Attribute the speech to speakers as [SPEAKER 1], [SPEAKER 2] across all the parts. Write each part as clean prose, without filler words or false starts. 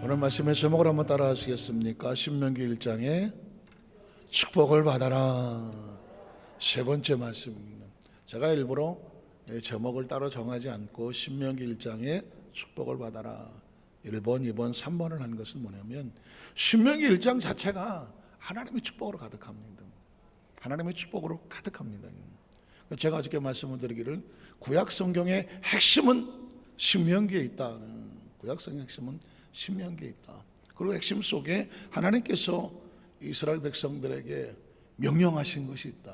[SPEAKER 1] 오늘 말씀의 제목을 한번 따라 하시겠습니까? 신명기 1장에 축복을 받아라. 세 번째 말씀입니다. 제가 일부러 제목을 따로 정하지 않고 신명기 1장에 축복을 받아라 1번, 2번, 3번을 한 것은 뭐냐면 신명기 1장 자체가 하나님의 축복으로 가득합니다. 하나님의 축복으로 가득합니다. 제가 어저께 말씀을 드리기를 구약 성경의 핵심은 신명기에 있다. 구약 성경의 핵심은 신명기에 있다. 그리고 핵심 속에 하나님께서 이스라엘 백성들에게 명령하신 것이 있다.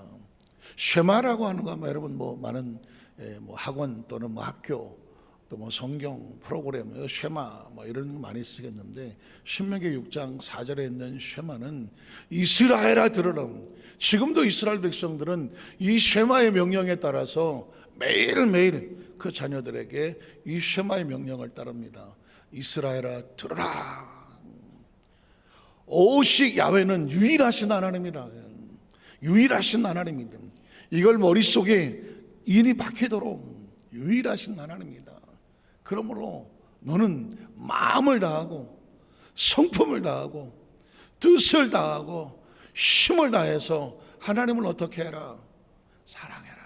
[SPEAKER 1] 쉐마라고 하는 거 여러분 많은 학원 또는 학교 또 성경 프로그램 쉐마 이런 거 많이 쓰겠는데 신명기 6장 4절에 있는 쉐마는 이스라엘아 들으라. 지금도 이스라엘 백성들은 이 쉐마의 명령에 따라서 매일매일 그 자녀들에게 이 쉐마의 명령을 따릅니다. 이스라엘아 들으라. 오직 야훼는 유일하신 하나님이다. 유일하신 하나님이다. 이걸 머릿속에 인이 박히도록 유일하신 하나님이다. 그러므로 너는 마음을 다하고 성품을 다하고 뜻을 다하고 힘을 다해서 하나님을 어떻게 해라? 사랑해라.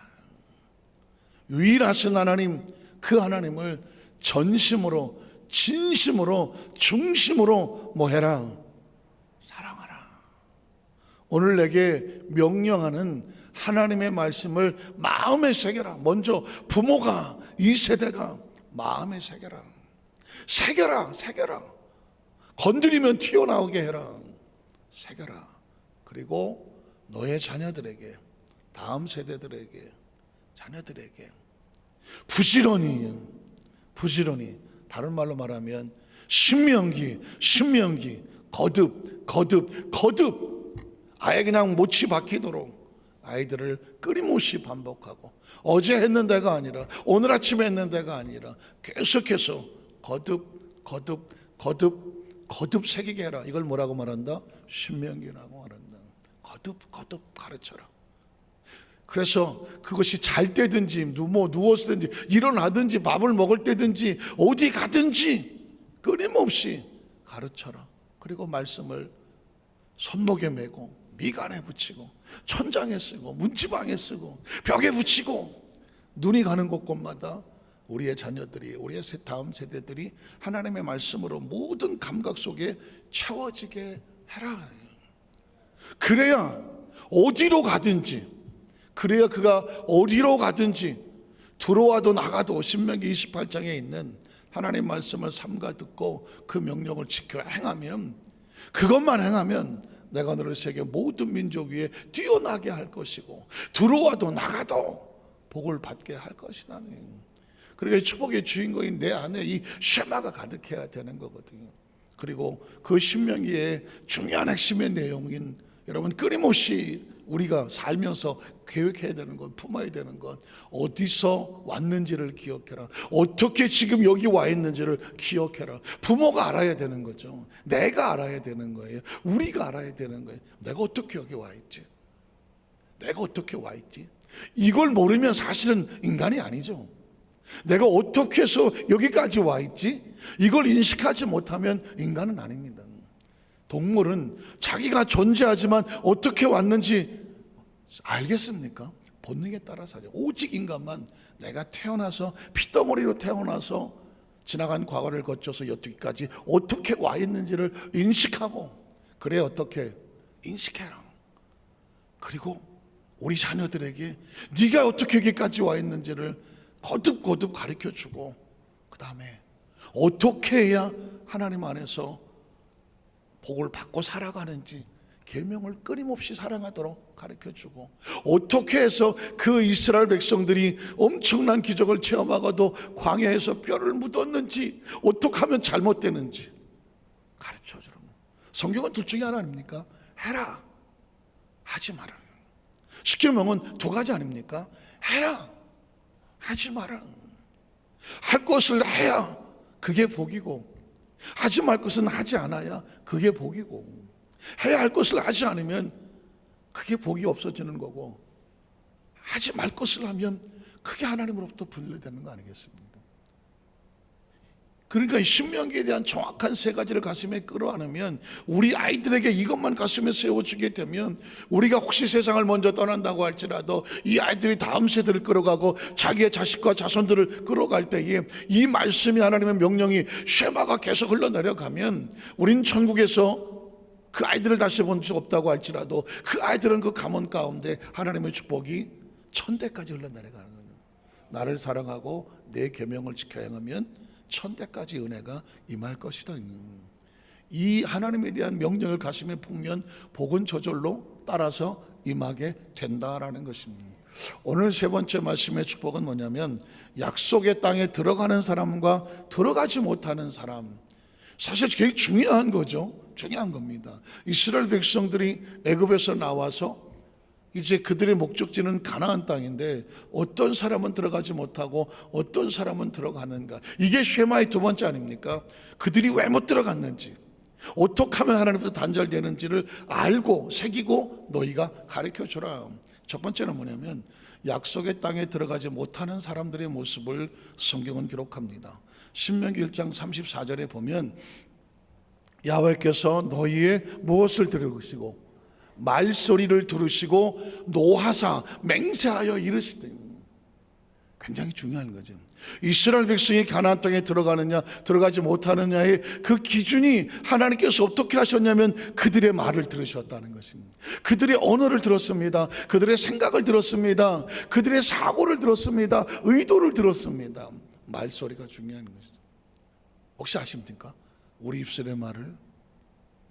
[SPEAKER 1] 유일하신 하나님, 그 하나님을 전심으로 진심으로 중심으로 뭐 해라? 사랑하라. 오늘 내게 명령하는 하나님의 말씀을 마음에 새겨라. 먼저 부모가 이 세대가 마음에 새겨라. 새겨라. 건드리면 튀어나오게 해라. 새겨라. 그리고 너의 자녀들에게, 다음 세대들에게, 자녀들에게 부지런히 다른 말로 말하면 신명기 거듭 아예 그냥 못이 박히도록 아이들을 끊임없이 반복하고 어제 했는 데가 아니라 오늘 아침에 했는 데가 아니라 계속해서 거듭 새기게 해라. 이걸 뭐라고 말한다? 신명기라고 말한다. 거듭 가르쳐라. 그래서 그것이 잘 때든지 누웠을 때든지 일어나든지 밥을 먹을 때든지 어디 가든지 끊임없이 가르쳐라. 그리고 말씀을 손목에 메고 미간에 붙이고 천장에 쓰고 문지방에 쓰고 벽에 붙이고 눈이 가는 곳곳마다 우리의 자녀들이, 우리의 다음 세대들이 하나님의 말씀으로 모든 감각 속에 채워지게 해라. 그래야 어디로 가든지, 그래야 그가 어디로 가든지 들어와도 나가도 신명기 28장에 있는 하나님 말씀을 삼가 듣고 그 명령을 지켜 행하면, 그것만 행하면 내가 너를 세계 모든 민족 위에 뛰어나게 할 것이고 들어와도 나가도 복을 받게 할 것이다. 그러니까 축복의 주인공인 내 안에 이 쉐마가 가득해야 되는 거거든요. 그리고 그 신명기의 중요한 핵심의 내용인 여러분 끊임없이 우리가 살면서 계획해야 되는 것, 품어야 되는 것, 어디서 왔는지를 기억해라. 어떻게 지금 여기 와 있는지를 기억해라. 부모가 알아야 되는 거죠. 내가 알아야 되는 거예요. 우리가 알아야 되는 거예요. 내가 어떻게 여기 와 있지? 이걸 모르면 사실은 인간이 아니죠. 내가 어떻게 해서 여기까지 와 있지? 이걸 인식하지 못하면 인간은 아닙니다. 동물은 자기가 존재하지만 어떻게 왔는지 알겠습니까? 본능에 따라서 하죠. 오직 인간만 내가 태어나서 핏덩어리로 태어나서 지나간 과거를 거쳐서 여기까지 어떻게 와 있는지를 인식하고, 그래 어떻게 인식해라. 그리고 우리 자녀들에게 네가 어떻게 여기까지 와 있는지를 거듭 가르쳐주고, 그 다음에 어떻게 해야 하나님 안에서 복을 받고 살아가는지 계명을 끊임없이 사랑하도록 가르쳐주고, 어떻게 해서 그 이스라엘 백성들이 엄청난 기적을 체험하고도 광야에서 뼈를 묻었는지, 어떻게 하면 잘못되는지 가르쳐주는. 성경은 둘 중에 하나 아닙니까? 해라, 하지 마라. 십계명은 두 가지 아닙니까? 해라, 하지 마라. 할 것을 해야 그게 복이고, 하지 말 것은 하지 않아야 그게 복이고, 해야 할 것을 하지 않으면 그게 복이 없어지는 거고, 하지 말 것을 하면 그게 하나님으로부터 분리되는 거 아니겠습니까? 그러니까 이 신명기에 대한 정확한 세 가지를 가슴에 끌어안으면, 우리 아이들에게 이것만 가슴에 세워주게 되면, 우리가 혹시 세상을 먼저 떠난다고 할지라도 이 아이들이 다음 세대를 끌어가고 자기의 자식과 자손들을 끌어갈 때에 이 말씀이, 하나님의 명령이 쉐마가 계속 흘러내려가면, 우린 천국에서 그 아이들을 다시 본 적 없다고 할지라도 그 아이들은 그 가문 가운데 하나님의 축복이 천대까지 흘러내려가는 거예요. 나를 사랑하고 내 계명을 지켜 행하면 천대까지 은혜가 임할 것이다. 이 하나님에 대한 명령을 가슴에 품면 복은 저절로 따라서 임하게 된다라는 것입니다. 오늘 세 번째 말씀의 축복은 뭐냐면, 약속의 땅에 들어가는 사람과 들어가지 못하는 사람. 사실 되게 중요한 거죠. 중요한 겁니다. 이스라엘 백성들이 애굽에서 나와서 이제 그들의 목적지는 가나안 땅인데, 어떤 사람은 들어가지 못하고 어떤 사람은 들어가는가. 이게 쉐마의 두 번째 아닙니까? 그들이 왜 못 들어갔는지, 어떻게 하면 하나님부터 단절되는지를 알고 새기고 너희가 가르쳐주라. 첫 번째는 뭐냐면, 약속의 땅에 들어가지 못하는 사람들의 모습을 성경은 기록합니다. 신명기 1장 34절에 보면, 야훼께서 너희의 무엇을 들으시고 말소리를 들으시고 노하사 맹세하여 이르시되. 굉장히 중요한 거죠. 이스라엘 백성이 가나안 땅에 들어가느냐 들어가지 못하느냐의 그 기준이, 하나님께서 어떻게 하셨냐면 그들의 말을 들으셨다는 것입니다. 그들의 언어를 들었습니다. 그들의 생각을 들었습니다. 그들의 사고를 들었습니다. 의도를 들었습니다. 말소리가 중요한 것이죠. 혹시 아십니까? 우리 입술의 말을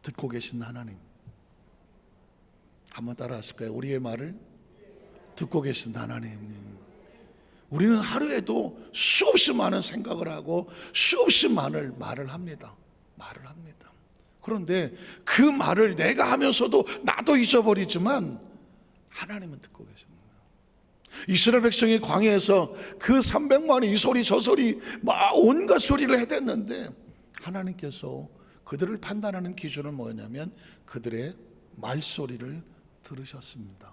[SPEAKER 1] 듣고 계신 하나님. 한번 따라 하실까요? 우리의 말을 듣고 계신 하나님. 우리는 하루에도 수없이 많은 생각을 하고 수없이 많은 말을 합니다. 그런데 그 말을 내가 하면서도 나도 잊어버리지만 하나님은 듣고 계십니다. 이스라엘 백성이 광야에서 그 300만이 이 소리 저 소리 막 온갖 소리를 해댔는데, 하나님께서 그들을 판단하는 기준은 뭐냐면 그들의 말소리를 들으셨습니다.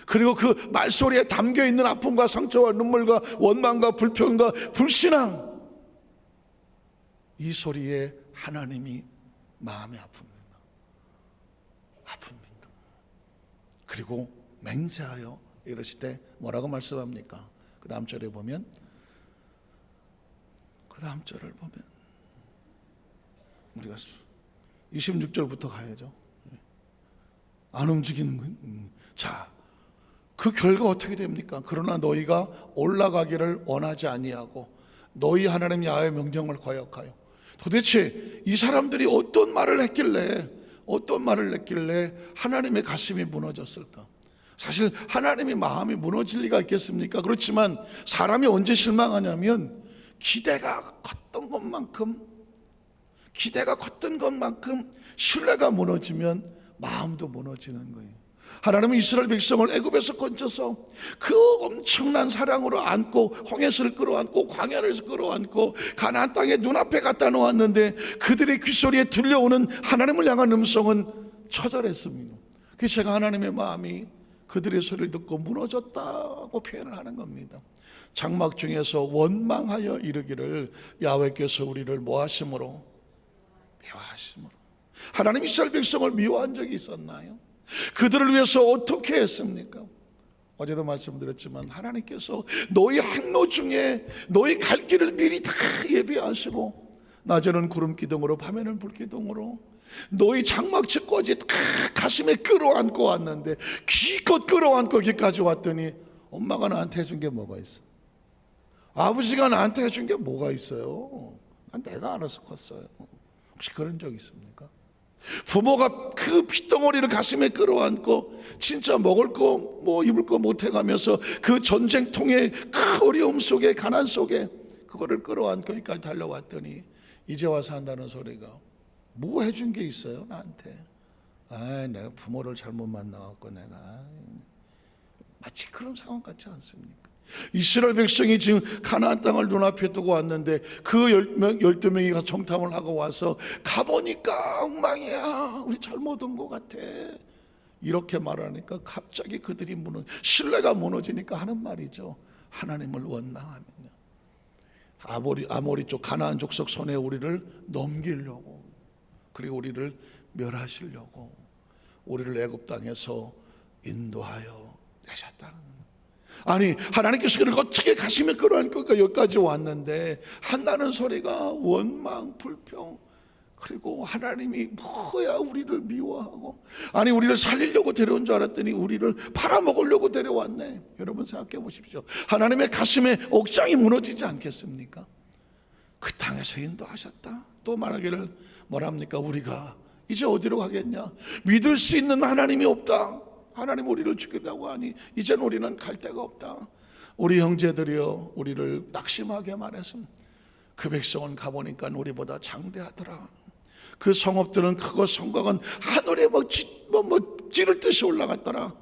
[SPEAKER 1] 그리고 그 말소리에 담겨있는 아픔과 상처와 눈물과 원망과 불평과 불신앙, 이 소리에 하나님이 마음이 아픕니다. 그리고 맹세하여 이러시되 뭐라고 말씀합니까? 그 다음 절에 보면, 우리가 26절부터 가야죠. 안 움직이는 거예요. 자, 그 결과 어떻게 됩니까? 그러나 너희가 올라가기를 원하지 아니하고 너희 하나님 야훼의 명령을 거역하여. 도대체 이 사람들이 어떤 말을 했길래 하나님의 가슴이 무너졌을까? 사실 하나님의 마음이 무너질 리가 있겠습니까? 그렇지만 사람이 언제 실망하냐면, 기대가 컸던 것만큼 신뢰가 무너지면 마음도 무너지는 거예요. 하나님은 이스라엘 백성을 애굽에서 건져서 그 엄청난 사랑으로 안고 홍해를 끌어안고 광야를 끌어안고 가나안 땅에 눈앞에 갖다 놓았는데, 그들의 귓소리에 들려오는 하나님을 향한 음성은 처절했습니다. 그래서 제가 하나님의 마음이 그들의 소리를 듣고 무너졌다고 표현을 하는 겁니다. 장막 중에서 원망하여 이르기를, 야훼께서 우리를 뭐하심으로? 미워하심으로. 하나님 이스라엘 백성을 미워한 적이 있었나요? 그들을 위해서 어떻게 했습니까? 어제도 말씀드렸지만 하나님께서 너희 항로 중에 너희 갈 길을 미리 다 예비하시고, 낮에는 구름 기둥으로 밤에는 불 기둥으로 너희 장막집까지 다 가슴에 끌어안고 왔는데, 기껏 끌어안고 여기까지 왔더니 엄마가 나한테 해준 게 뭐가 있어? 아버지가 나한테 해준 게 뭐가 있어요? 난 내가 알아서 컸어요. 혹시 그런 적 있습니까? 부모가 그 핏덩어리를 가슴에 끌어안고 진짜 먹을 거 뭐 입을 거 못 해가면서 그 전쟁통의 그 어려움 속에 가난 속에 그거를 끌어안고 여기까지 달려왔더니 이제 와서 한다는 소리가 뭐 해준 게 있어요 나한테? 내가 부모를 잘못 만나갖고 내가. 마치 그런 상황 같지 않습니까? 이스라엘 백성이 지금 가나안 땅을 눈앞에 두고 왔는데, 그 12명이 정탐을 하고 와서 가보니까 엉망이야, 우리 잘못 온 것 같아, 이렇게 말하니까 갑자기 그들이 신뢰가 무너지니까 하는 말이죠. 하나님을 원망하며. 아모리 쪽 가나안 족속 손에 우리를 넘기려고, 그리고 우리를 멸하시려고 우리를 애굽 땅에서 인도하여 내셨다는 거예요. 아니, 하나님께서 그를 어떻게 가시며 끌어안고 여기까지 왔는데 한다는 소리가 원망, 불평, 그리고 하나님이 뭐야 우리를 미워하고, 아니 우리를 살리려고 데려온 줄 알았더니 우리를 팔아먹으려고 데려왔네. 여러분 생각해 보십시오. 하나님의 가슴에 옥장이 무너지지 않겠습니까? 그 땅에서 인도하셨다. 또 말하기를 뭐랍니까? 우리가 이제 어디로 가겠냐? 믿을 수 있는 하나님이 없다. 하나님 우리를 죽이려고 하니 이제는 우리는 갈 데가 없다. 우리 형제들이여 우리를 낙심하게 말했습니다. 그 백성은 가보니까 우리보다 장대하더라. 그 성읍들은 크고 성곽은 하늘에 찌를 듯이 올라갔더라.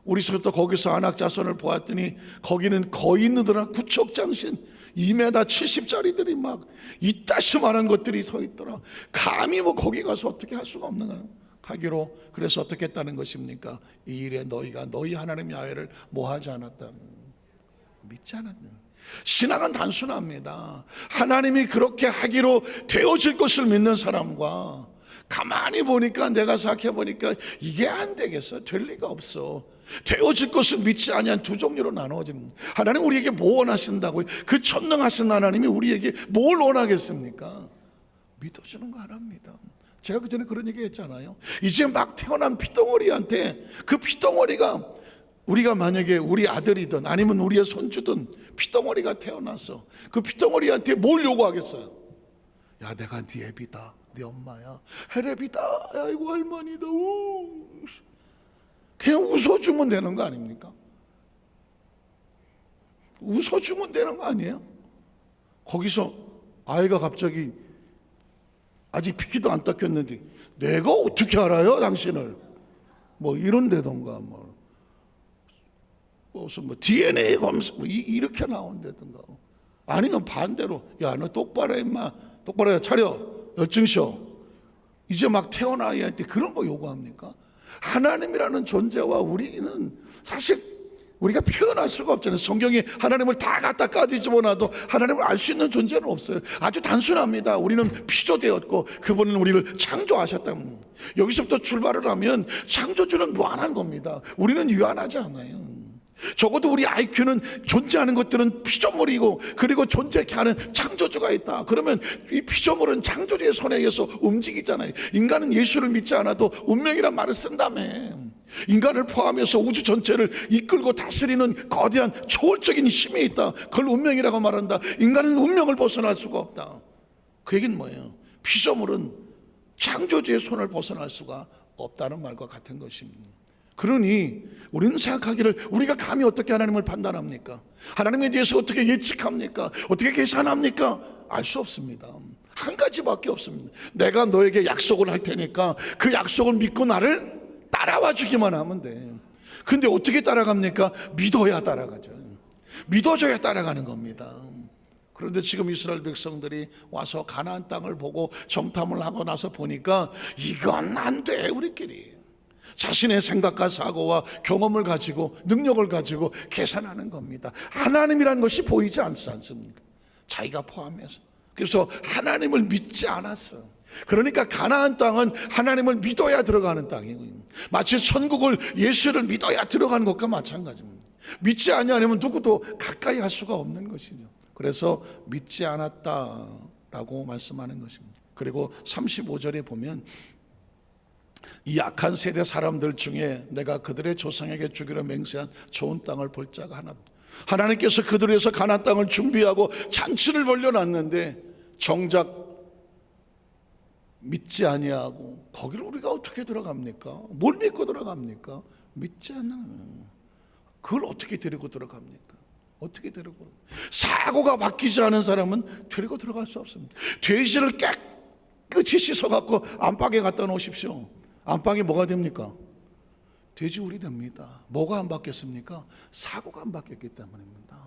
[SPEAKER 1] 우리서부터 거기서 아낙 자손을 보았더니 거기는 거인들아 구척장신 2m 70짜리들이 막 이따시만한 것들이 서 있더라. 감히 거기 가서 어떻게 할 수가 없는 거예요. 하기로 그래서 어떻게 했다는 것입니까? 이 일에 너희가 너희 하나님 야훼를 뭐하지 않았다, 믿지 않았다. 신앙은 단순합니다. 하나님이 그렇게 하기로 되어질 것을 믿는 사람과 가만히 보니까, 내가 생각해 보니까 이게 안 되겠어, 될 리가 없어, 되어질 것을 믿지 아니한 두 종류로 나누어집니다. 하나님 우리에게 뭐 원하신다고요? 그 전능하신 하나님이 우리에게 뭘 원하겠습니까? 믿어주는 거 하나입니다. 제가 그전에 그런 얘기 했잖아요. 이제 막 태어난 피덩어리한테, 그 피덩어리가 우리가 만약에 우리 아들이든 아니면 우리의 손주든 피덩어리가 태어났어. 그 피덩어리한테 뭘 요구하겠어요? 야, 내가 네 애비다, 네 엄마야, 헬레비다, 아이고 할머니다, 그냥 웃어주면 되는 거 아닙니까? 웃어주면 되는 거 아니에요? 거기서 아이가 갑자기 아직 피키도 안 닦였는데 내가 어떻게 알아요 당신을, 이런다던가, 무슨 DNA 검사 이렇게 나온다든가, 아니면 반대로 야 너 똑바로 해 임마, 똑바로 해, 차려, 열증쇼. 이제 막 태어난 아이한테 그런 거 요구합니까? 하나님이라는 존재와 우리는 사실 우리가 표현할 수가 없잖아요. 성경이 하나님을 다 갖다 까뒤집어놔도 하나님을 알 수 있는 존재는 없어요. 아주 단순합니다. 우리는 피조되었고 그분은 우리를 창조하셨다. 여기서부터 출발을 하면 창조주는 무한한 겁니다. 우리는 유한하지 않아요. 적어도 우리 IQ는 존재하는 것들은 피조물이고, 그리고 존재케 하는 창조주가 있다. 그러면 이 피조물은 창조주의 손에 의해서 움직이잖아요. 인간은 예수를 믿지 않아도 운명이란 말을 쓴다며. 인간을 포함해서 우주 전체를 이끌고 다스리는 거대한 초월적인 힘이 있다. 그걸 운명이라고 말한다. 인간은 운명을 벗어날 수가 없다. 그 얘기는 뭐예요? 피조물은 창조주의 손을 벗어날 수가 없다는 말과 같은 것입니다. 그러니 우리는 생각하기를 우리가 감히 어떻게 하나님을 판단합니까? 하나님에 대해서 어떻게 예측합니까? 어떻게 계산합니까? 알 수 없습니다. 한 가지밖에 없습니다. 내가 너에게 약속을 할 테니까 그 약속을 믿고 나를 따라와 주기만 하면 돼. 근데 어떻게 따라갑니까? 믿어야 따라가죠. 믿어줘야 따라가는 겁니다. 그런데 지금 이스라엘 백성들이 와서 가나안 땅을 보고 정탐을 하고 나서 보니까 이건 안 돼. 우리끼리 자신의 생각과 사고와 경험을 가지고 능력을 가지고 계산하는 겁니다. 하나님이라는 것이 보이지 않습니까? 자기가 포함해서. 그래서 하나님을 믿지 않았어. 그러니까 가나안 땅은 하나님을 믿어야 들어가는 땅이고, 마치 천국을 예수를 믿어야 들어가는 것과 마찬가지입니다. 믿지 않으면 누구도 가까이 할 수가 없는 것이죠. 그래서 믿지 않았다라고 말씀하는 것입니다. 그리고 35절에 보면 이 악한 세대 사람들 중에 내가 그들의 조상에게 주기로 맹세한 좋은 땅을 볼 자가 하나, 하나님께서 그들을 위해서 가나안 땅을 준비하고 잔치를 벌려놨는데 정작 믿지 아니하고 거기를 우리가 어떻게 들어갑니까? 뭘 믿고 들어갑니까? 믿지 않는, 그걸 어떻게 데리고 들어갑니까? 어떻게 데리고? 사고가 바뀌지 않은 사람은 데리고 들어갈 수 없습니다. 돼지를 깨끗이 씻어갖고 안방에 갖다 놓으십시오. 안방이 뭐가 됩니까? 돼지우리 됩니다. 뭐가 안 바뀌었습니까? 사고가 안 바뀌었기 때문입니다.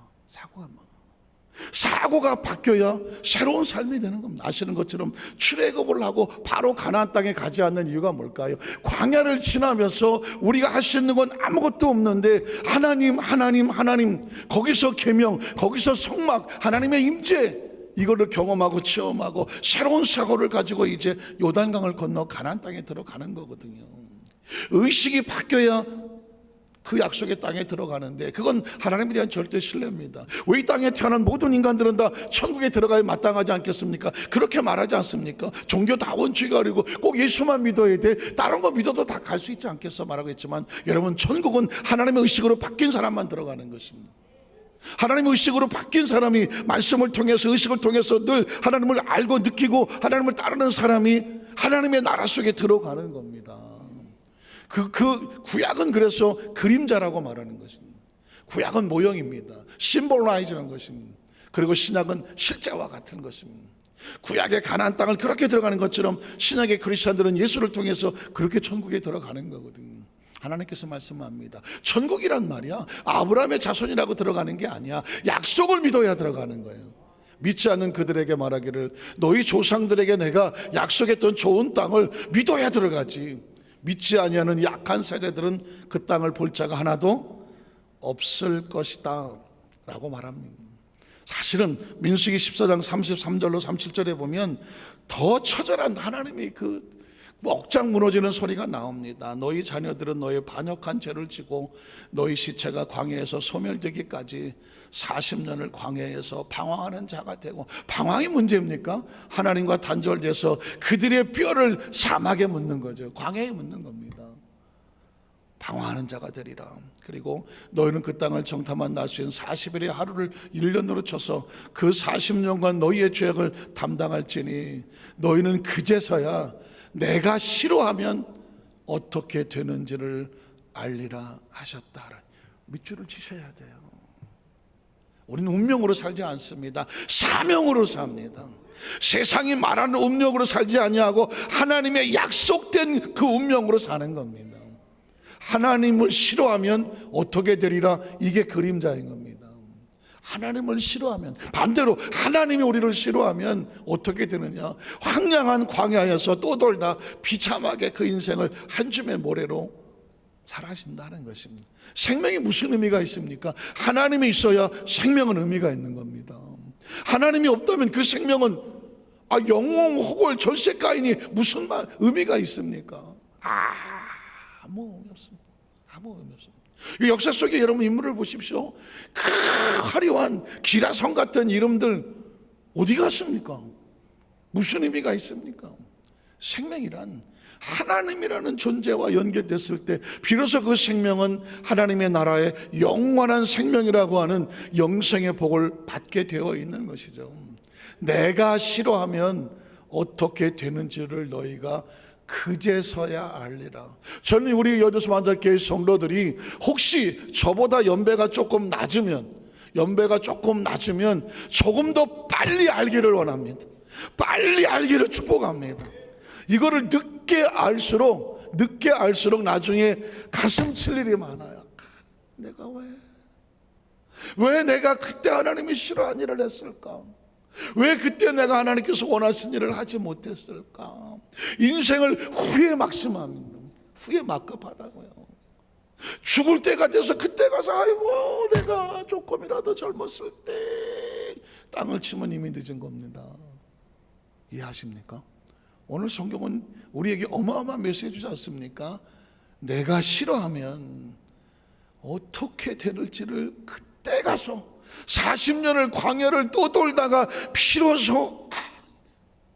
[SPEAKER 1] 사고가 바뀌어야 새로운 삶이 되는 겁니다. 아시는 것처럼 출애굽을 하고 바로 가나안 땅에 가지 않는 이유가 뭘까요? 광야를 지나면서 우리가 할 수 있는 건 아무것도 없는데 하나님 거기서 계명, 거기서 성막, 하나님의 임재, 이거를 경험하고 체험하고 새로운 사고를 가지고 이제 요단강을 건너 가나안 땅에 들어가는 거거든요. 의식이 바뀌어야 그 약속의 땅에 들어가는데, 그건 하나님에 대한 절대 신뢰입니다. 왜 이 땅에 태어난 모든 인간들은 다 천국에 들어가야 마땅하지 않겠습니까? 그렇게 말하지 않습니까? 종교 다 원칙이 아니고 꼭 예수만 믿어야 돼, 다른 거 믿어도 다 갈 수 있지 않겠어 말하고 했지만, 여러분, 천국은 하나님의 의식으로 바뀐 사람만 들어가는 것입니다. 하나님의 의식으로 바뀐 사람이, 말씀을 통해서, 의식을 통해서 늘 하나님을 알고 느끼고 하나님을 따르는 사람이 하나님의 나라 속에 들어가는 겁니다. 그 구약은 그래서 그림자라고 말하는 것입니다. 구약은 모형입니다. 심볼라이즈는 것입니다. 그리고 신약은 실제와 같은 것입니다. 구약의 가나안 땅을 그렇게 들어가는 것처럼 신약의 크리스천들은 예수를 통해서 그렇게 천국에 들어가는 거거든요. 하나님께서 말씀합니다. 천국이란 말이야 아브라함의 자손이라고 들어가는 게 아니야. 약속을 믿어야 들어가는 거예요. 믿지 않는 그들에게 말하기를, 너희 조상들에게 내가 약속했던 좋은 땅을 믿어야 들어가지, 믿지 아니하는 약한 세대들은 그 땅을 볼 자가 하나도 없을 것이다 라고 말합니다. 사실은 민수기 14장 33절로 37절에 보면 더 처절한 하나님의 그 억장 무너지는 소리가 나옵니다. 너희 자녀들은 너희 반역한 죄를 지고 너희 시체가 광야에서 소멸되기까지 40년을 광야에서 방황하는 자가 되고, 방황이 문제입니까? 하나님과 단절돼서 그들의 뼈를 사막에 묻는 거죠. 광야에 묻는 겁니다. 방황하는 자가 되리라. 그리고 너희는 그 땅을 정탐한 날 수 있는 40일의 하루를 1년으로 쳐서 그 40년간 너희의 죄악을 담당할지니 너희는 그제서야 내가 싫어하면 어떻게 되는지를 알리라 하셨다. 밑줄을 치셔야 돼요. 우리는 운명으로 살지 않습니다. 사명으로 삽니다. 세상이 말하는 운명으로 살지 아니하고 하나님의 약속된 그 운명으로 사는 겁니다. 하나님을 싫어하면 어떻게 되리라, 이게 그림자인 겁니다. 하나님을 싫어하면, 반대로 하나님이 우리를 싫어하면 어떻게 되느냐, 황량한 광야에서 떠돌다 비참하게 그 인생을 한 줌의 모래로 사라진다는 것입니다. 생명이 무슨 의미가 있습니까? 하나님이 있어야 생명은 의미가 있는 겁니다. 하나님이 없다면 그 생명은 영웅 호골 절세가인이 무슨 의미가 있습니까? 아무 의미 없습니다. 아무 의미 없습니다. 역사 속에 여러분 인물을 보십시오. 그 화려한 기라성 같은 이름들 어디 갔습니까? 무슨 의미가 있습니까? 생명이란 하나님이라는 존재와 연결됐을 때 비로소 그 생명은 하나님의 나라의 영원한 생명이라고 하는 영생의 복을 받게 되어 있는 것이죠. 내가 싫어하면 어떻게 되는지를 너희가 그제서야 알리라. 저는 우리 여주수 만자교회 성도들이 혹시 저보다 연배가 조금 낮으면 조금 더 빨리 알기를 원합니다. 빨리 알기를 축복합니다. 이거를 늦게 알수록 나중에 가슴 칠 일이 많아요. 내가 왜 내가 그때 하나님이 싫어한 일을 했을까? 왜 그때 내가 하나님께서 원하신 일을 하지 못했을까? 인생을 후회 막심합니다. 후회 막급하다고요. 죽을 때가 돼서 그때 가서 아이고 내가 조금이라도 젊었을 때 땅을 치면 이미 늦은 겁니다. 이해하십니까? 오늘 성경은 우리에게 어마어마한 메시지 주지 않습니까? 내가 싫어하면 어떻게 될지를 그때 가서 40년을 광야를 떠돌다가 비로소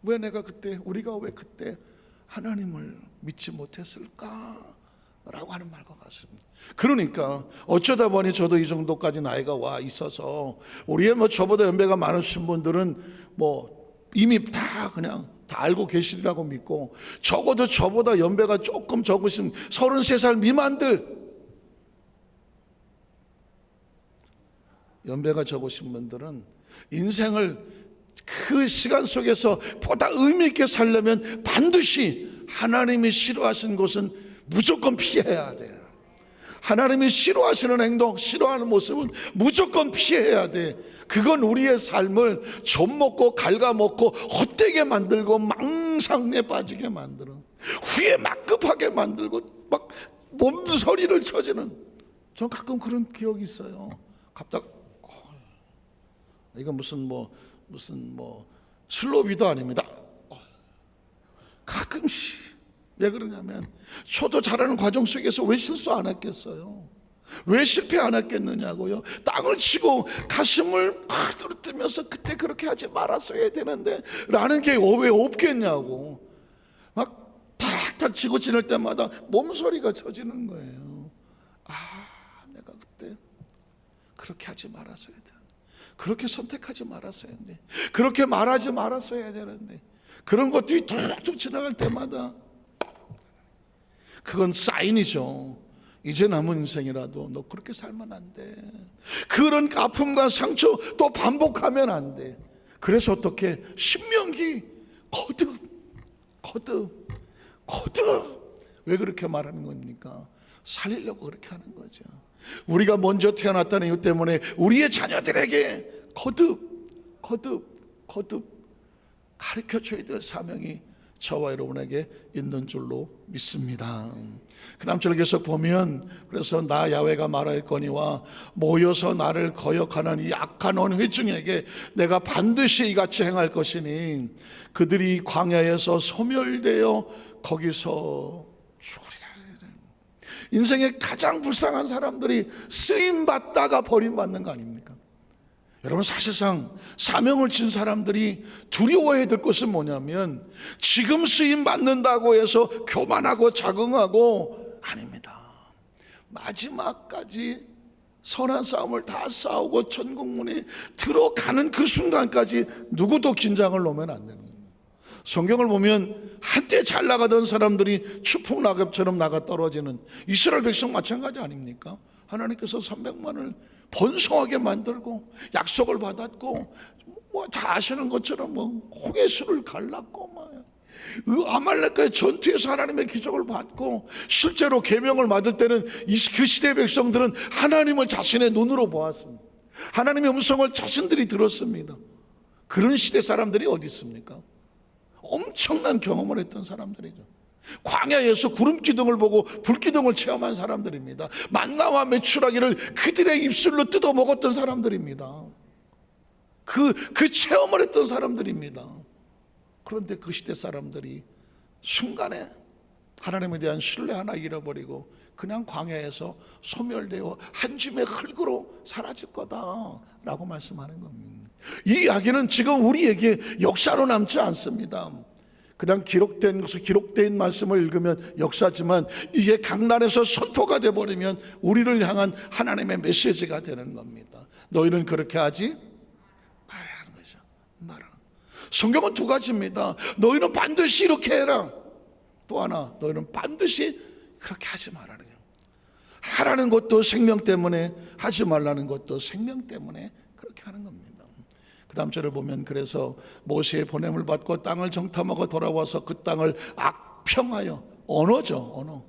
[SPEAKER 1] 왜 내가 그때, 우리가 왜 그때 하나님을 믿지 못했을까? 라고 하는 말과 같습니다. 그러니까 어쩌다 보니 저도 이 정도까지 나이가 와 있어서 우리의 저보다 연배가 많으신 분들은 이미 다 알고 계시리라고 믿고, 적어도 저보다 연배가 조금 적으신 33살 미만들, 연배가 적으신 분들은 인생을 그 시간 속에서 보다 의미 있게 살려면 반드시 하나님이 싫어하시는 것은 무조건 피해야 돼요. 하나님이 싫어하시는 행동, 싫어하는 모습은 무조건 피해야 돼. 그건 우리의 삶을 젖먹고 갉아먹고 헛되게 만들고 망상에 빠지게 만드는, 후회 막급하게 만들고 막 몸서리를 쳐지는, 전 가끔 그런 기억이 있어요. 갑자기 이거 무슨 무슨 슬로비도 아닙니다. 가끔씩 왜 그러냐면 저도 잘하는 과정 속에서 왜 실수 안 했겠어요? 왜 실패 안 했겠느냐고요. 땅을 치고 가슴을 부르뜨면서 그때 그렇게 하지 말았어야 되는데 라는 게 왜 없겠냐고. 막 탁탁 치고 지낼 때마다 몸소리가 쳐지는 거예요. 내가 그때 그렇게 하지 말았어야 돼. 그렇게 선택하지 말았어야 돼. 그렇게 말하지 말았어야 되는데. 그런 것들이 툭툭 지나갈 때마다 그건 사인이죠. 이제 남은 인생이라도 너 그렇게 살면 안 돼. 그런 아픔과 상처 또 반복하면 안 돼. 그래서 어떻게 신명기 거듭 왜 그렇게 말하는 겁니까? 살리려고 그렇게 하는 거죠. 우리가 먼저 태어났다는 이유 때문에 우리의 자녀들에게 거듭 가르쳐줘야 될 사명이 저와 여러분에게 있는 줄로 믿습니다. 그 다음 절을 계속 보면 그래서 나 야훼가 말하였거니와 모여서 나를 거역하는 이 악한 온 회중에게 내가 반드시 이같이 행할 것이니 그들이 광야에서 소멸되어 거기서 죽으리라. 인생의 가장 불쌍한 사람들이 쓰임받다가 버림받는 거 아닙니까? 여러분, 사실상 사명을 진 사람들이 두려워해야 될 것은 뭐냐면 지금 쓰임 받는다고 해서 교만하고 자긍하고 아닙니다. 마지막까지 선한 싸움을 다 싸우고 천국문에 들어가는 그 순간까지 누구도 긴장을 놓으면 안 되는 거예요. 성경을 보면 한때 잘 나가던 사람들이 추풍 낙엽처럼 나가 떨어지는 이스라엘 백성 마찬가지 아닙니까? 하나님께서 300만을 번성하게 만들고 약속을 받았고 다 아시는 것처럼 홍해수를 갈랐고 아말렉과의 전투에서 하나님의 기적을 받고 실제로 계명을 받을 때는 그 시대의 백성들은 하나님을 자신의 눈으로 보았습니다. 하나님의 음성을 자신들이 들었습니다. 그런 시대 사람들이 어디 있습니까? 엄청난 경험을 했던 사람들이죠. 광야에서 구름 기둥을 보고 불 기둥을 체험한 사람들입니다. 만나와 메추라기를 그들의 입술로 뜯어 먹었던 사람들입니다. 그 체험을 했던 사람들입니다. 그런데 그 시대 사람들이 순간에 하나님에 대한 신뢰 하나 잃어버리고 그냥 광야에서 소멸되어 한 줌의 흙으로 사라질 거다라고 말씀하는 겁니다. 이 이야기는 지금 우리에게 역사로 남지 않습니다. 그냥 기록된 말씀을 읽으면 역사지만 이게 강단에서 선포가 되어버리면 우리를 향한 하나님의 메시지가 되는 겁니다. 너희는 그렇게 하지 말라는 거죠. 성경은 두 가지입니다. 너희는 반드시 이렇게 해라. 또 하나, 너희는 반드시 그렇게 하지 말라는 거예요. 하라는 것도 생명 때문에, 하지 말라는 것도 생명 때문에 그렇게 하는 겁니다. 그 다음 절을 보면 그래서 모세의 보냄을 받고 땅을 정탐하고 돌아와서 그 땅을 악평하여, 언어죠.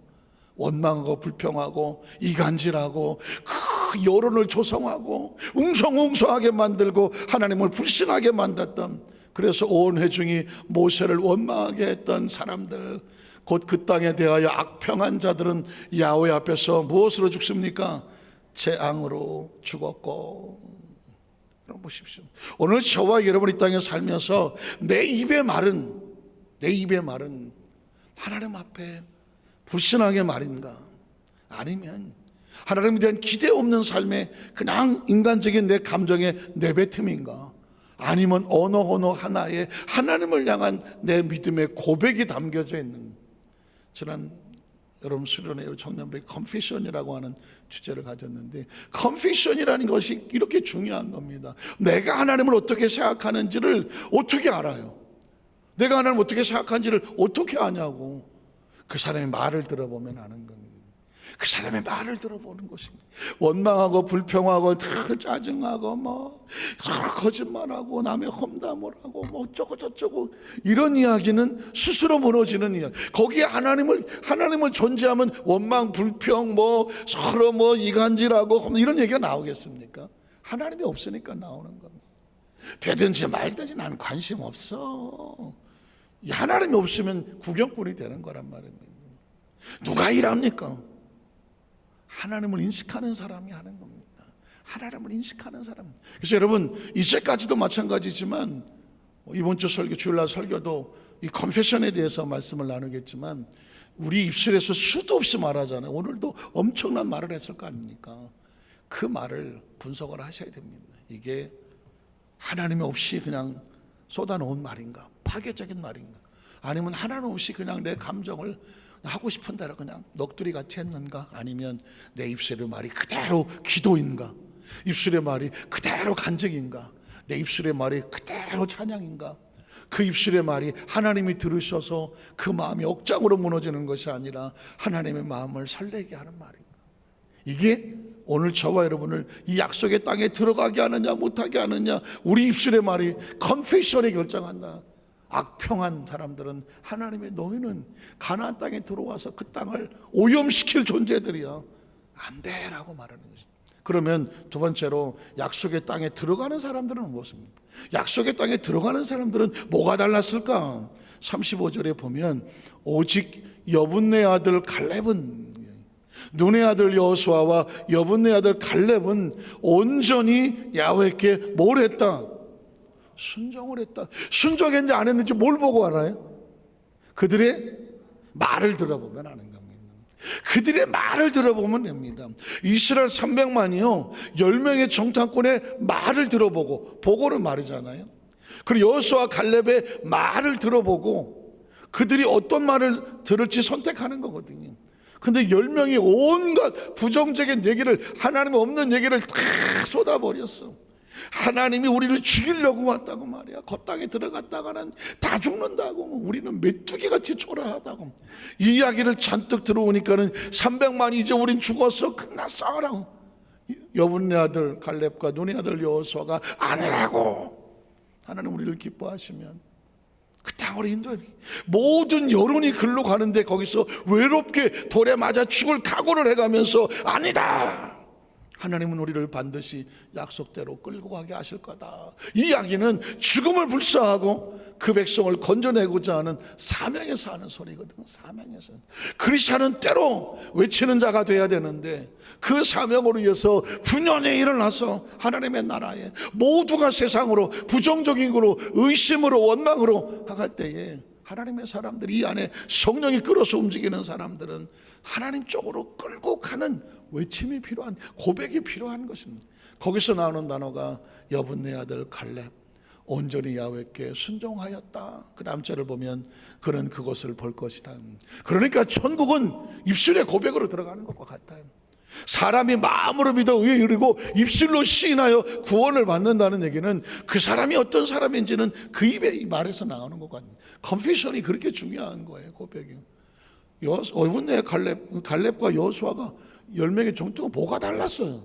[SPEAKER 1] 원망하고 불평하고 이간질하고 그 여론을 조성하고 웅성웅성하게 만들고 하나님을 불신하게 만들었던, 그래서 온 회중이 모세를 원망하게 했던 사람들, 곧 그 땅에 대하여 악평한 자들은 야훼 앞에서 무엇으로 죽습니까? 재앙으로 죽었고. 그럼 보십시오. 오늘 저와 여러분 이 땅에 살면서 내 입의 말은 하나님 앞에 불신하게 말인가? 아니면 하나님에 대한 기대 없는 삶에 그냥 인간적인 내 감정의 내뱉음인가? 아니면 언어 하나에 하나님을 향한 내 믿음의 고백이 담겨져 있는, 지난 여러분 수련회 청년부의 컨피션이라고 하는 주제를 가졌는데, 컨피션이라는 것이 이렇게 중요한 겁니다. 내가 하나님을 어떻게 생각하는지를 어떻게 알아요? 내가 하나님을 어떻게 생각하는지를 어떻게 아냐고. 그 사람의 말을 들어보면 아는 겁니다. 그 사람의 말을 들어보는 것입니다. 원망하고 불평하고 짜증하고 거짓말하고 남의 험담을 하고 어쩌고 저쩌고 이런 이야기는 스스로 무너지는 이야기. 거기에 하나님을 존재하면 원망 불평 서로 이간질하고 이런 얘기가 나오겠습니까? 하나님이 없으니까 나오는 겁니다. 되든지 말든지 나는 관심 없어. 하나님이 없으면 구경꾼이 되는 거란 말입니다. 누가 일합니까? 하나님을 인식하는 사람이 하는 겁니다. 하나님을 인식하는 사람. 그래서 여러분 이제까지도 마찬가지지만 이번 주 설교, 주일날 설교도 이 컨페션에 대해서 말씀을 나누겠지만 우리 입술에서 수도 없이 말하잖아요. 오늘도 엄청난 말을 했을 거 아닙니까? 그 말을 분석을 하셔야 됩니다. 이게 하나님 없이 그냥 쏟아놓은 말인가, 파괴적인 말인가, 아니면 하나님 없이 그냥 내 감정을 하고 싶은 대로 그냥 넋두리 같이 했는가, 아니면 내 입술의 말이 그대로 기도인가, 입술의 말이 그대로 간증인가, 내 입술의 말이 그대로 찬양인가, 그 입술의 말이 하나님이 들으셔서 그 마음이 억장으로 무너지는 것이 아니라 하나님의 마음을 설레게 하는 말인가. 이게 오늘 저와 여러분을 이 약속의 땅에 들어가게 하느냐 못하게 하느냐, 우리 입술의 말이 컨페션이 결정한다. 악평한 사람들은 하나님의 너희는 가나안 땅에 들어와서 그 땅을 오염시킬 존재들이야, 안 돼라고 말하는 것입니다. 그러면 두 번째로 약속의 땅에 들어가는 사람들은 무엇입니까? 약속의 땅에 들어가는 사람들은 뭐가 달랐을까? 35절에 보면 오직 여분네 아들 갈렙은, 눈의 아들 여호수아와 여분네 아들 갈렙은 온전히 야훼께 뭘 했다? 순종을 했다. 순종했는지 안 했는지 뭘 보고 알아요? 그들의 말을 들어보면 아는 겁니다. 그들의 말을 들어보면 됩니다. 이스라엘 300만이요 10명의 정탐꾼의 말을 들어보고, 보고는 말이잖아요. 그리고 여호수아 갈렙의 말을 들어보고 그들이 어떤 말을 들을지 선택하는 거거든요. 근데 10명이 온갖 부정적인 얘기를, 하나님 없는 얘기를 다 쏟아버렸어. 하나님이 우리를 죽이려고 왔다고 말이야. 그 땅에 들어갔다가는 다 죽는다고, 우리는 메뚜기같이 초라하다고. 이 이야기를 잔뜩 들어오니까는 300만이 이제 우린 죽었어, 끝났어 라고. 여분네 아들 갈렙과 눈의 아들 여호수아가 아니라고, 하나님 우리를 기뻐하시면 그 땅으로 인도해. 모든 여론이 글로 가는데 거기서 외롭게 돌에 맞아 죽을 각오를 해가면서 아니다, 하나님은 우리를 반드시 약속대로 끌고 가게 하실 거다. 이 이야기는 죽음을 불사하고 그 백성을 건져내고자 하는 사명에서 하는 소리거든요. 사명에서. 크리스찬은 때로 외치는 자가 돼야 되는데 그 사명으로 위해서 분연히 일어나서 하나님의 나라에 모두가 세상으로 부정적인 거로 의심으로 원망으로 나갈 때에 하나님의 사람들이, 이 안에 성령이 끌어서 움직이는 사람들은 하나님 쪽으로 끌고 가는 외침이 필요한, 고백이 필요한 것입니다. 거기서 나오는 단어가 여분네 아들 갈렙 온전히 야훼께 순종하였다. 그 다음 절을 보면 그는 그것을 볼 것이다. 그러니까 천국은 입술의 고백으로 들어가는 것과 같아요. 사람이 마음으로 믿어 의에 이르고 입술로 시인하여 구원을 받는다는 얘기는 그 사람이 어떤 사람인지는 그 입의 말에서 나오는 것 같아요. 컨피션이 그렇게 중요한 거예요. 고백이. 여분네 갈렙과 여호수아가 10명의 정통은 뭐가 달랐어요?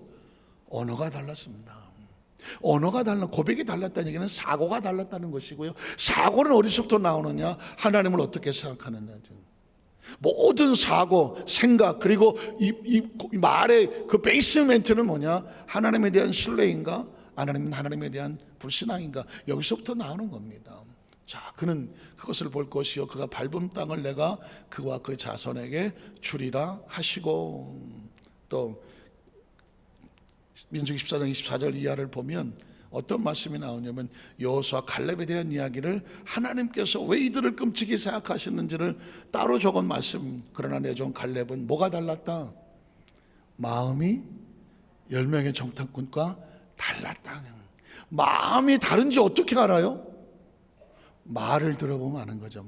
[SPEAKER 1] 언어가 달랐습니다. 언어가 달라, 고백이 달랐다는 얘기는 사고가 달랐다는 것이고요. 사고는 어디서부터 나오느냐? 하나님을 어떻게 생각하느냐죠. 모든 사고, 생각, 그리고 이 말의 그 베이스멘트는 뭐냐? 하나님에 대한 신뢰인가? 아니면 하나님에 대한 불신앙인가? 여기서부터 나오는 겁니다. 자, 그는 그것을 볼 것이요 그가 밟은 땅을 내가 그와 그 자손에게 주리라 하시고. 또 민수기 14장 24절 이하를 보면 어떤 말씀이 나오냐면 여호수아 갈렙에 대한 이야기를 하나님께서 왜 이들을 끔찍이 생각하시는지를 따로 적은 말씀. 그러나 내 종 갈렙은 뭐가 달랐다? 마음이 10명의 정탐꾼과 달랐다. 마음이 다른지 어떻게 알아요? 말을 들어보면 아는 거죠.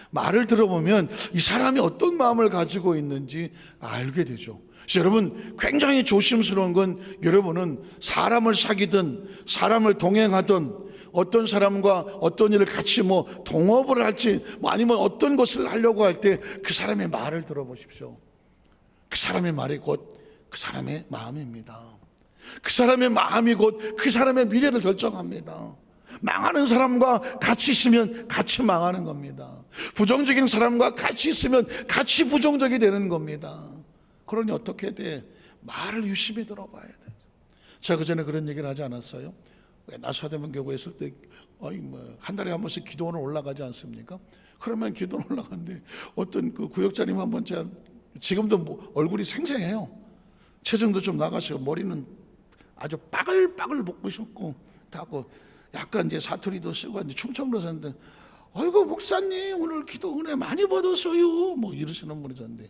[SPEAKER 1] 말을 들어보면 이 사람이 어떤 마음을 가지고 있는지 알게 되죠. 그래서 여러분 굉장히 조심스러운 건, 여러분은 사람을 사귀든 사람을 동행하든 어떤 사람과 어떤 일을 같이 동업을 할지 아니면 어떤 것을 하려고 할 때 그 사람의 말을 들어보십시오. 그 사람의 말이 곧 그 사람의 마음입니다. 그 사람의 마음이 곧 그 사람의 미래를 결정합니다. 망하는 사람과 같이 있으면 같이 망하는 겁니다. 부정적인 사람과 같이 있으면 같이 부정적이 되는 겁니다. 그러니 어떻게 돼? 말을 유심히 들어봐야 돼. 제가 그 전에 그런 얘기를 하지 않았어요? 옛날 서대문교구에 있을 때 한 달에 한 번씩 기도원을 올라가지 않습니까? 그러면 기도원 올라가는데 어떤 그 구역장님 한 번, 지금도 얼굴이 생생해요. 체중도 좀 나가시고 머리는 아주 빠글빠글 볶으셨고 하고 약간 이제 사투리도 쓰고 이제 충청도 사는데, 아이고 목사님 오늘 기도 은혜 많이 받았어요 뭐 이러시는 분이셨는데,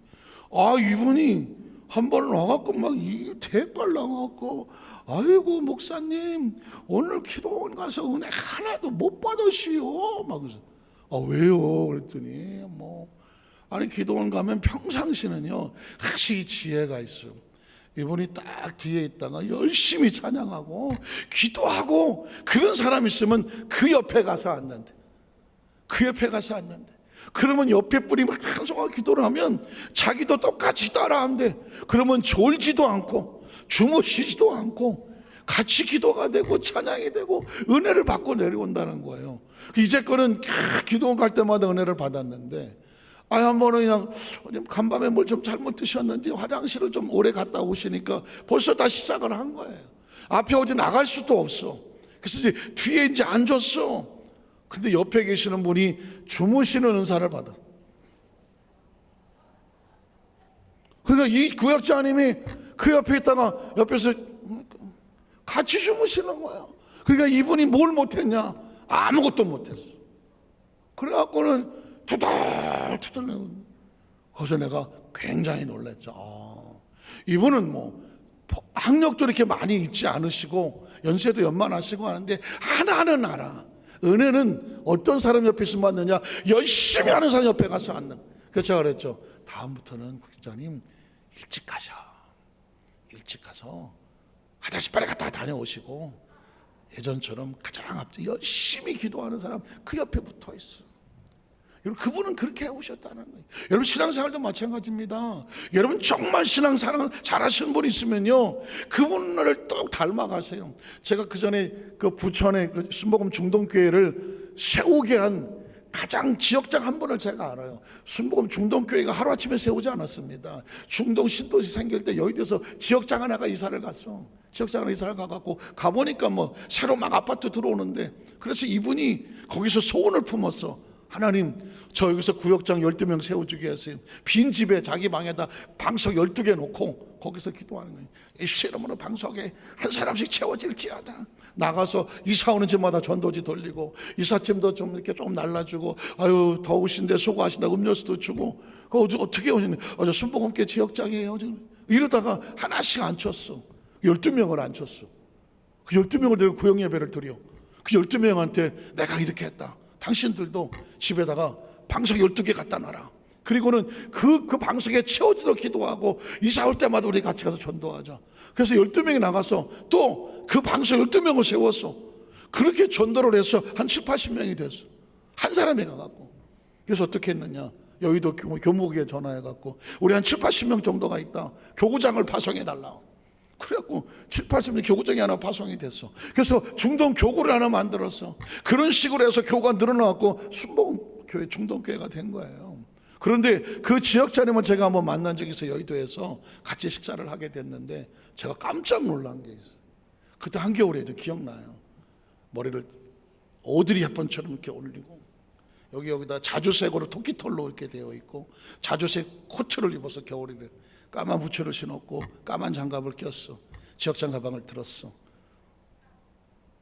[SPEAKER 1] 아 이분이 한 번은 와갖고 막 이 대빨 나와갖고, 아이고 목사님 오늘 기도원 가서 은혜 하나도 못 받으시오 막 그래서, 아 왜요 그랬더니 뭐 아니 기도원 가면 평상시는요 확실히 지혜가 있어요. 이분이 딱 뒤에 있다가 열심히 찬양하고 기도하고 그런 사람 있으면 그 옆에 가서 앉는데, 그 옆에 가서 앉는데, 그러면 옆에 분이 막 한송아 기도를 하면 자기도 똑같이 따라한대. 그러면 졸지도 않고 주무시지도 않고 같이 기도가 되고 찬양이 되고 은혜를 받고 내려온다는 거예요. 이제 거는 기도원 갈 때마다 은혜를 받았는데, 한 번은 그냥 간밤에 뭘 좀 잘못 드셨는지 화장실을 좀 오래 갔다 오시니까 벌써 다시 시작을 한 거예요. 앞에 어디 나갈 수도 없어. 그래서 이제 뒤에 이제 앉았어. 근데 옆에 계시는 분이 주무시는 은사를 받아. 그러니까 이 구역자님이 그 옆에 있다가 옆에서 같이 주무시는 거예요. 그러니까 이분이 뭘 못했냐? 아무것도 못했어. 그래갖고는 투덜투덜. 그래서 내가 굉장히 놀랐죠. 이분은 뭐 학력도 이렇게 많이 있지 않으시고 연세도 연만하시고 하는데 하나는 알아. 은혜는 어떤 사람 옆에 있으면 받느냐? 열심히 하는 사람 옆에 가서 앉는. 그래서 제가 그랬죠. 다음부터는 국장님 일찍 가셔. 일찍 가서 화장실 빨리 갔다 다녀오시고 예전처럼 가장 앞에 열심히 기도하는 사람 그 옆에 붙어 있어. 여러분 그분은 그렇게 해오셨다는 거예요. 여러분 신앙생활도 마찬가지입니다. 여러분 정말 신앙생활 잘하시는 분 있으면요 그분을 또 닮아가세요. 제가 그 전에 그 부천의 그 순복음 중동교회를 세우게 한 가장 지역장 한 분을 제가 알아요. 순복음 중동교회가 하루아침에 세우지 않았습니다. 중동 신도시 생길 때 여의도에서 지역장 하나가 이사를 갔어. 지역장 하나 이사를 가갖고 가보니까 뭐 새로 막 아파트 들어오는데, 그래서 이분이 거기서 소원을 품었어. 하나님 저 여기서 구역장 12명 세워주게 하세요. 빈 집에 자기 방에다 방석 12개 놓고 거기서 기도하는 거예요. 예수 이름으로 방석에 한 사람씩 채워질지어다. 나가서 이사 오는 집마다 전도지 돌리고 이삿짐도 좀 이렇게 좀 날라주고, 아유 더우신데 수고하신다 음료수도 주고. 그거 어떻게 오시냐? 저 순복음교회 지역장이에요. 이러다가 하나씩 앉혔어. 12명을 앉혔어. 그 12명을 데리고 구역 예배를 드려. 그 12명한테 내가 이렇게 했다. 당신들도 집에다가 방석 12개 갖다 놔라. 그리고는 그 방석에 채워주도록 기도하고 이사 올 때마다 우리 같이 가서 전도하자. 그래서 12명이 나가서 또 그 방석 12명을 세웠어. 그렇게 전도를 해서 한 7, 80명이 됐어. 한 사람이 가갖고. 그래서 어떻게 했느냐? 여의도 교무국에 전화해갖고 우리 한 7, 80명 정도가 있다. 교구장을 파송해달라. 그래갖고 7, 80명 교구장이 하나 파송이 됐어. 그래서 중동 교구를 하나 만들었어. 그런 식으로 해서 교구가 늘어나갖고 순복음교회 중동교회가 된 거예요. 그런데 그 지역자님은 제가 한번 만난 적이 있어요. 여의도에서 같이 식사를 하게 됐는데 제가 깜짝 놀란 게 있어요. 그때 한겨울에도 기억나요. 머리를 오드리 헵번처럼 이렇게 올리고 여기다 자주색으로 토끼털로 이렇게 되어 있고 자주색 코트를 입어서 겨울에 까만 부츠를 신었고 까만 장갑을 꼈어. 지역장 가방을 들었어.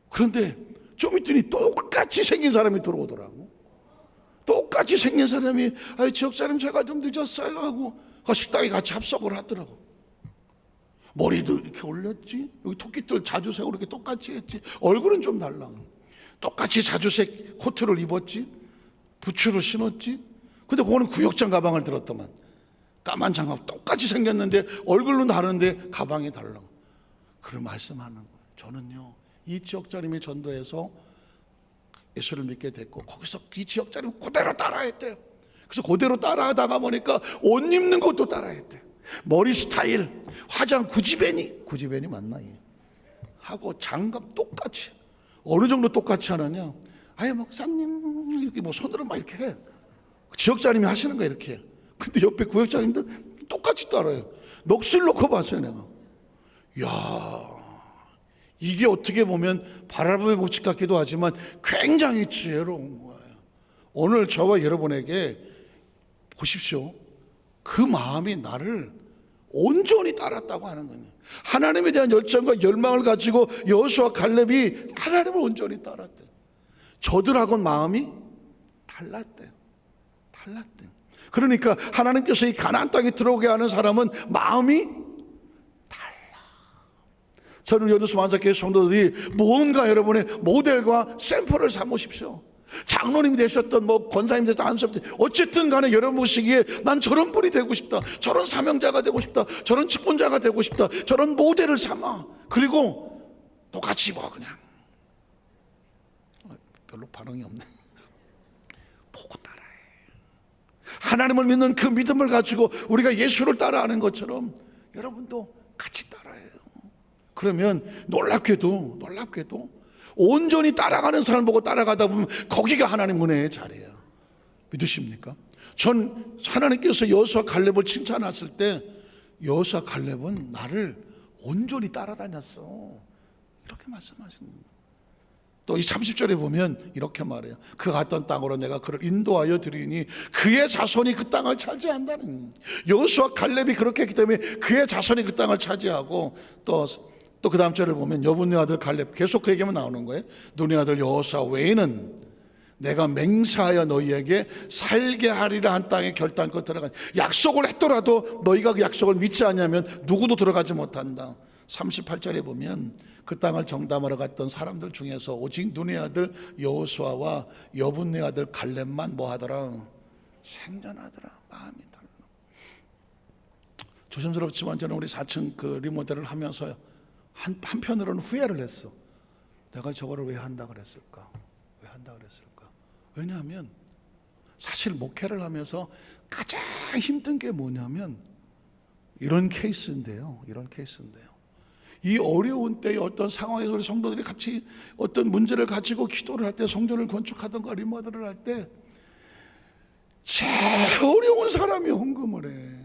[SPEAKER 1] 그런데 좀 있더니 똑같이 생긴 사람이 들어오더라고. 똑같이 생긴 사람이 지역장님 제가 좀 늦었어요 하고 식당에 같이 합석을 하더라고. 머리도 이렇게 올렸지, 여기 토끼털 자주색으로 이렇게 똑같이 했지, 얼굴은 좀 달라. 똑같이 자주색 코트를 입었지, 부츠를 신었지. 근데 그거는 구역장 가방을 들었더만. 까만 장갑 똑같이 생겼는데 얼굴은 다른데 가방이 달라. 그런 말씀하는 거예요. 저는요 이 지역자님이 전도해서 예수를 믿게 됐고 거기서 이 지역자님 그대로 따라했대요. 그래서 그대로 따라하다가 보니까 옷 입는 것도 따라했대요. 머리 스타일, 화장 구지배니 맞나? 하고 장갑 똑같이. 어느 정도 똑같이 하느냐? 아예 목사님 이렇게 뭐 손으로 막 이렇게 해. 지역자님이 하시는 거야 이렇게. 근데 옆에 구역장님도 똑같이 따라해요. 넋을 놓고 봤어요 내가. 이야, 이게 어떻게 보면 바라봄의 법칙 같기도 하지만 굉장히 지혜로운 거예요. 오늘 저와 여러분에게 보십시오. 그 마음이 나를 온전히 따랐다고 하는 거예요. 하나님에 대한 열정과 열망을 가지고 여호수아 갈렙이 하나님을 온전히 따랐대요. 저들하고는 마음이 달랐대요. 그러니까 하나님께서 이 가나안 땅에 들어오게 하는 사람은 마음이 달라. 저는 여도수 만삭교회 성도들이 뭔가 여러분의 모델과 샘플을 삼으십시오. 장로님이 되셨던 권사님 되셨던 안수님 어쨌든 간에 여러분 보시기에 난 저런 분이 되고 싶다, 저런 사명자가 되고 싶다, 저런 직분자가 되고 싶다, 저런 모델을 삼아. 그리고 똑같이 그냥 별로 반응이 없네. 보고 따라해. 하나님을 믿는 그 믿음을 가지고 우리가 예수를 따라하는 것처럼 여러분도 같이 따라해요. 그러면 놀랍게도 온전히 따라가는 사람 보고 따라가다 보면 거기가 하나님 은혜의 자리예요. 믿으십니까? 전 하나님께서 여호수아 갈렙을 칭찬하실 때 여호수아 갈렙은 나를 온전히 따라다녔어, 이렇게 말씀하시는 거예요. 또 이 30절에 보면 이렇게 말해요. 그가 갔던 땅으로 내가 그를 인도하여 드리니 그의 자손이 그 땅을 차지한다는. 여호수아 갈렙이 그렇게 했기 때문에 그의 자손이 그 땅을 차지하고 또 그 다음 절을 보면 여분의 아들 갈렙, 계속 그 얘기만 나오는 거예요. 눈의 아들 여호수아 외에는 내가 맹세하여 너희에게 살게 하리라 한 땅에 결단코 들어가. 약속을 했더라도 너희가 그 약속을 믿지 않으면 누구도 들어가지 못한다. 38절에 보면 그 땅을 정탐하러 갔던 사람들 중에서 오직 눈의 아들 여호수아와 여분의 아들 갈렙만 뭐하더라? 생존하더라. 마음이 달라. 조심스럽지만 저는 우리 4층 그 리모델을 하면서 한편으로는 후회를 했어. 내가 저거를 왜 한다 그랬을까? 왜냐하면 사실 목회를 하면서 가장 힘든 게 뭐냐면 이런 케이스인데요. 이 어려운 때에 어떤 상황에서 우리 성도들이 같이 어떤 문제를 가지고 기도를 할 때, 성전을 건축하던가 리모델을 할 때 제일 어려운 사람이 헌금을 해.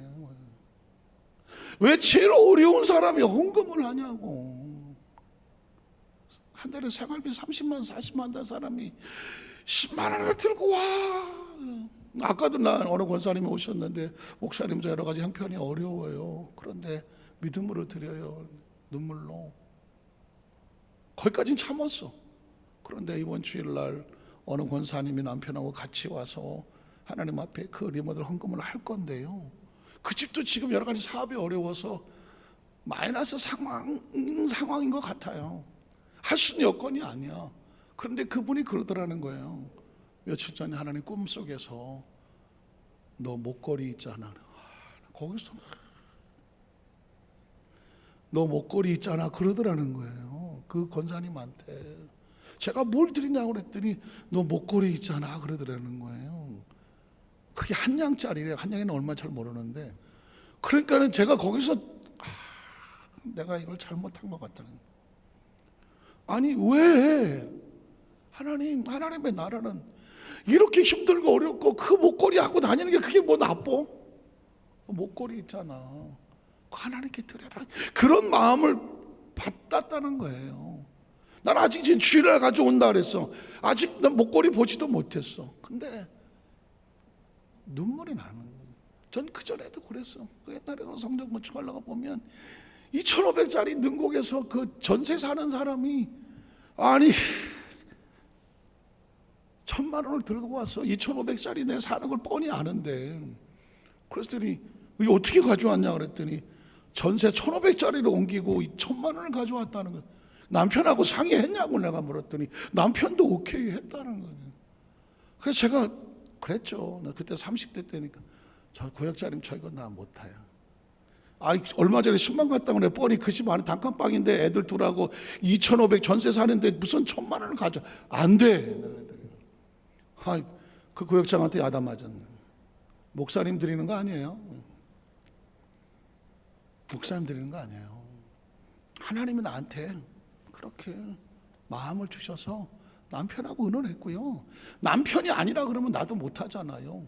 [SPEAKER 1] 왜 제일 어려운 사람이 헌금을 하냐고. 한 달에 생활비 30만 40만 단 사람이 10만 원을 들고 와. 아까도 어느 권사님이 오셨는데 목사님 저 여러 가지 형편이 어려워요. 그런데 믿음으로 드려요. 눈물로. 거기까지는 참았어. 그런데 이번 주일날 어느 권사님이 남편하고 같이 와서 하나님 앞에 그 리모델 헌금을 할 건데요, 그 집도 지금 여러 가지 사업이 어려워서 마이너스 상황인 것 같아요. 할 수 있는 여건이 아니야. 그런데 그분이 그러더라는 거예요. 며칠 전에 하나님 꿈속에서 너 목걸이 있잖아. 거기서 너 목걸이 있잖아 그러더라는 거예요. 그 권사님한테. 제가 뭘 드리냐고 그랬더니 너 목걸이 있잖아 그러더라는 거예요. 그게 한 양짜리래요. 한 양에는 얼마 잘 모르는데. 그러니까는 제가 거기서 내가 이걸 잘못한 것 같다는. 아니 왜 하나님의 나라는 이렇게 힘들고 어렵고 그 목걸이 하고 다니는 게 그게 뭐 나빠? 목걸이 있잖아. 하나님께 드려라. 그런 마음을 받았다는 거예요. 난 아직 지금 주일날 가져온다 그랬어. 아직 난 목걸이 보지도 못했어. 근데 눈물이 나는 거예요. 전 그전에도 그랬어. 그 옛날에 성전 건축하려고 보면 2,500짜리 능곡에서 그 전세 사는 사람이 아니 1,000만 원을 들고 와서 2,500짜리 내 사는 걸 뻔히 아는데, 그랬더니 이게 어떻게 가져왔냐 그랬더니 전세 1,500짜리로 옮기고 1,000만 원을 가져왔다는 거예요. 남편하고 상의했냐고 내가 물었더니 남편도 오케이 했다는 거예요. 그래서 제가 그랬죠. 나 그때 30대 때니까 저 구역자님 저 이거 나 못해요. 얼마 전에 10만 갔다고 그래. 뻔히 그 집 안에 단칸방인데 애들 둘하고 2,500 전세 사는데 무슨 1,000만 원을 가져. 안 돼. 그 구역장한테 야단 맞았네. 목사님 드리는 거 아니에요. 목사님 드리는 거 아니에요. 하나님이 나한테 그렇게 마음을 주셔서 남편하고 의논했고요. 남편이 아니라 그러면 나도 못하잖아요.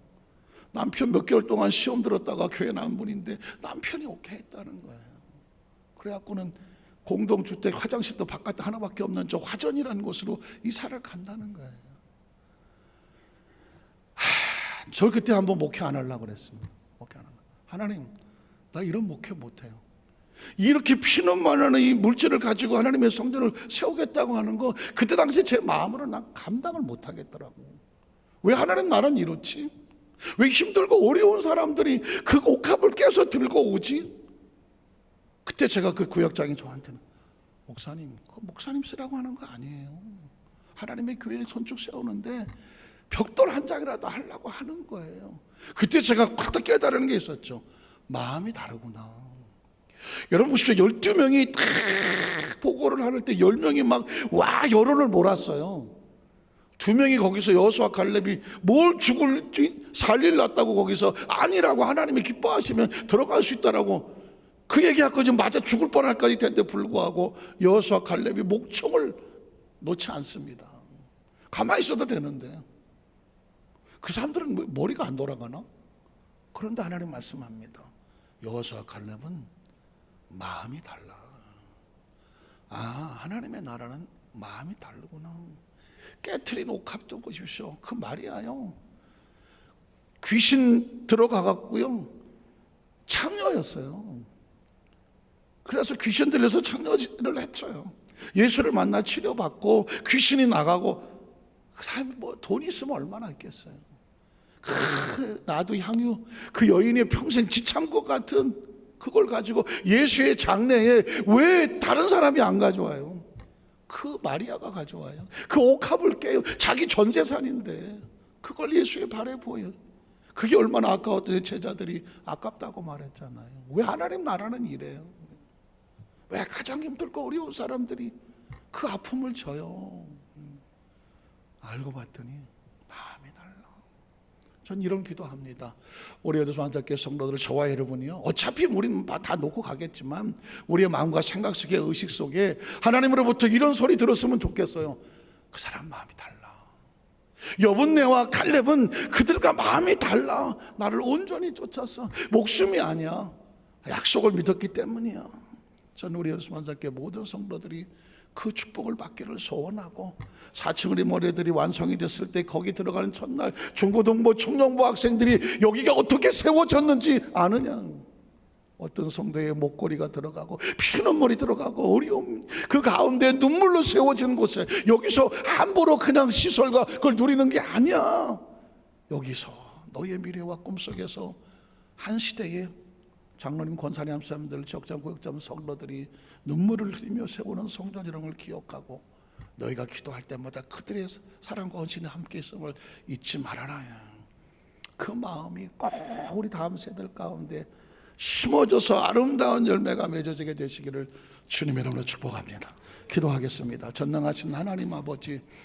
[SPEAKER 1] 남편 몇 개월 동안 시험 들었다가 교회 나온 분인데 남편이 오케이 했다는 거예요. 그래갖고는 공동주택 화장실도 바깥에 하나밖에 없는 저 화전이라는 곳으로 이사를 간다는 거예요. 저 그때 한번 목회 안 하려고 그랬습니다. 목회 안 하려고. 하나님 나 이런 목회 못해요. 이렇게 피눈물 나는 이 물질을 가지고 하나님의 성전을 세우겠다고 하는 거, 그때 당시 제 마음으로 난 감당을 못하겠더라고. 왜 하나님 나라는 이렇지? 왜 힘들고 어려운 사람들이 그 옥합을 깨서 들고 오지? 그때 제가 그 구역장이 저한테는, 목사님, 그 목사님 쓰라고 하는 거 아니에요. 하나님의 교회 건축 세우는데 벽돌 한 장이라도 하려고 하는 거예요. 그때 제가 확 깨달은 게 있었죠. 마음이 다르구나. 여러분 보십시오. 12명이 딱 보고를 할 때 10명이 막 와 여론을 몰았어요. 2명이 거기서 여호수아 갈렙이 뭘 죽을지 살릴 놨다고 거기서 아니라고 하나님이 기뻐하시면 들어갈 수 있다라고 그 얘기하고 지금 맞아 죽을 뻔할 까지 텐데 불구하고 여호수아 갈렙이 목청을 놓지 않습니다. 가만히 있어도 되는데 그 사람들은 머리가 안 돌아가나? 그런데 하나님 말씀합니다. 여호수아 갈렙은 마음이 달라. 아, 하나님의 나라는 마음이 다르구나. 깨트린 옥합도 보십시오. 그 말이야요. 귀신 들어가갖고요. 창녀였어요. 그래서 귀신 들려서 창녀를 했어요. 예수를 만나 치료받고 귀신이 나가고 그 사람이 뭐 돈 있으면 얼마나 있겠어요. 나도 향유 그 여인의 평생 지참 것 같은 그걸 가지고 예수의 장례에 왜 다른 사람이 안 가져와요? 그 마리아가 가져와요. 그 옥합을 깨요. 자기 전 재산인데 그걸 예수의 발에 보여요. 그게 얼마나 아까웠더니 제자들이 아깝다고 말했잖아요. 왜 하나님 나라는 이래요? 왜 가장 힘들고 어려운 사람들이 그 아픔을 져요? 알고 봤더니 마음이 달라. 전 이런 기도합니다. 우리 여도수 한자교회 성도들, 저와 여러분이요, 어차피 우리는 다 놓고 가겠지만 우리의 마음과 생각 속에, 의식 속에 하나님으로부터 이런 소리 들었으면 좋겠어요. 그 사람 마음이 달라. 여분네와 갈렙은 그들과 마음이 달라. 나를 온전히 쫓았어. 목숨이 아니야. 약속을 믿었기 때문이야. 전 우리 여도수 한자교회 모든 성도들이 그 축복을 받기를 소원하고 4층 우리 머리들이 완성이 됐을 때 거기 들어가는 첫날 중고등부 청년부 학생들이 여기가 어떻게 세워졌는지 아느냐? 어떤 성도의 목걸이가 들어가고 피눈물이 들어가고 어려움 그 가운데 눈물로 세워지는 곳에 여기서 함부로 그냥 시설과 그걸 누리는 게 아니야. 여기서 너의 미래와 꿈속에서 한 시대에 장로님, 권사님, 함사님들, 지역장, 구역장 성도들이 눈물을 흘리며 세우는 성전이라는 걸 기억하고 너희가 기도할 때마다 그들의 사랑과 헌신이 함께 있음을 잊지 말아라. 그 마음이 꼭 우리 다음 세대들 가운데 심어져서 아름다운 열매가 맺어지게 되시기를 주님의 이름으로 축복합니다. 기도하겠습니다. 전능하신 하나님 아버지,